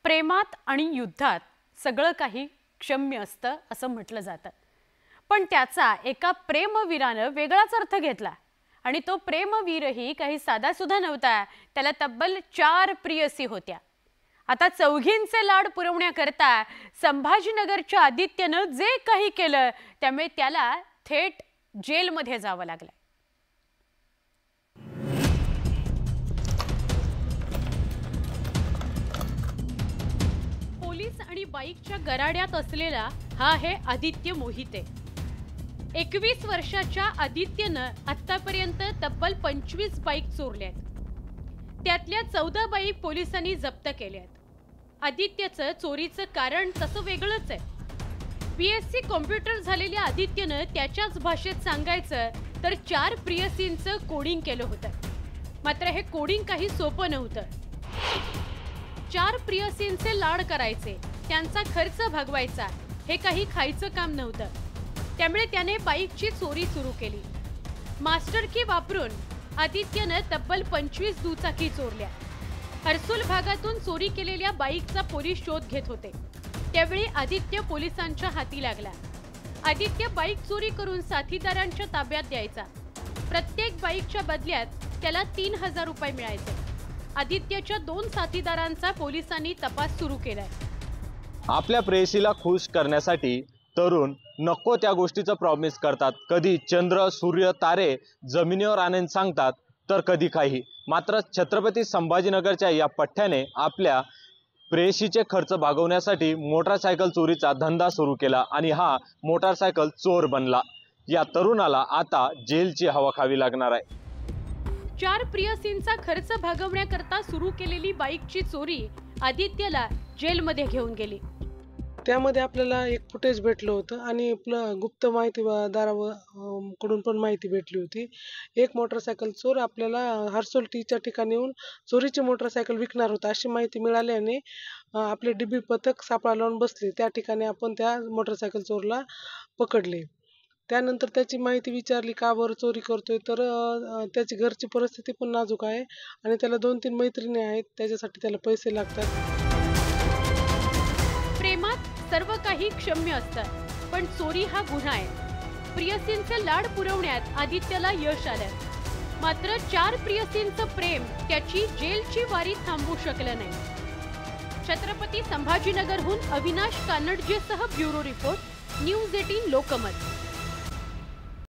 प्रेमात आणि युद्धात सगळं काही क्षम्य असतं असं म्हटलं जातं, पण त्याचा एका प्रेमवीरानं वेगळाच अर्थ घेतला आणि तो प्रेमवीरही काही साधासुद्धा नव्हता. त्याला तब्बल 4 प्रियसी होत्या. आता चौघींचे लाड पुरवण्याकरता संभाजीनगरच्या आदित्यनं जे काही केलं त्यामुळे त्याला थेट जेलमध्ये जावं लागलं. पोलीस आणि बाईकच्या गराड्यात असलेला हा आहे आदित्य मोहिते. 21 वर्षाच्या आदित्यनं आतापर्यंत तब्बल 25 बाईक चोरल्यात. त्यातल्या 14 बाईक पोलिसांनी जप्त केल्यात. आदित्यचं चोरीचं कारण तसं वेगळंच आहे. BSc कॉम्प्युटर झालेल्या आदित्यनं त्याच्याच भाषेत सांगायचं तर 4 प्रियसींचं कोडिंग केलं होतं. मात्र हे कोडिंग काही सोपं नव्हतं. 4 प्रियसींचे लाड करायचे, त्यांचा खर्च भागवायचा, हे काही खायचं काम नव्हतं. त्यामुळे त्याने बाईकची चोरी सुरू केली. मास्टर की वापरून आदित्यनं तब्बल 25 दुचाकी चोरल्या. हर्सुल भागातून चोरी केलेल्या बाईकचा पोलीस शोध घेत होते. त्यावेळी आदित्य पोलिसांच्या हाती लागला. आदित्य बाईक चोरी करून साथीदारांच्या ताब्यात द्यायचा. प्रत्येक बाईकच्या बदल्यात त्याला 3000 रुपये मिळायचे. आदित्यच्या 2 साथीदारांचा पोलिसांनी तपास सुरू केलाय. आपल्या प्रेयसीला खुश करण्यासाठी तरुण नको त्या गोष्टीचं प्रॉमिस करतात. कधी चंद्र, सूर्य, तारे जमिनीवर आणून सांगतात, तर कधी काही. मात्र छत्रपती संभाजीनगरच्या या पठ्ठ्याने आपल्या प्रेयसीचे खर्च भागवण्यासाठी मोटारसायकल चोरीचा धंदा सुरू केला आणि हा मोटारसायकल चोर बनला. या तरुणाला आता जेलची हवा खावी लागणार आहे. 4 प्रियसींचा खर्च भागवण्याकरता सुरू केलेली बाईकची चोरी आदित्यला जेलमध्ये घेऊन गेली. त्यामध्ये आपल्याला एक फुटेज भेटलं होतं आणि गुप्त माहितीदाराकडून पण माहिती भेटली होती. एक मोटरसायकल चोर आपल्याला हर्सुल टीच्या ठिकाणी येऊन चोरीची मोटरसायकल विकणार होता अशी माहिती मिळाल्याने आपले DB पथक सापळा लावून बसले. त्या ठिकाणी आपण त्या मोटरसायकल चोरला पकडले. त्यानंतर त्याची माहिती विचारली, का बरं चोरी करतोय, तर त्याची घरची परिस्थिती पण नाजूक आहे आणि त्याला 2-3 मैत्रिणी आहेत, त्याच्यासाठी त्याला पैसे लागतात. प्रेमात सर्व काही क्षम्य असतं, पण चोरी हा गुन्हा आहे. प्रियसींचे लाड पुरवण्यात आदित्यला यश आलं. मात्र 4 प्रियसींचं प्रेम त्याची जेलची वारी थांबवू शकलं नाही. छत्रपती संभाजीनगरहून अविनाश कानडजेसह ब्युरो रिपोर्ट, न्यूज 18 लोकमत.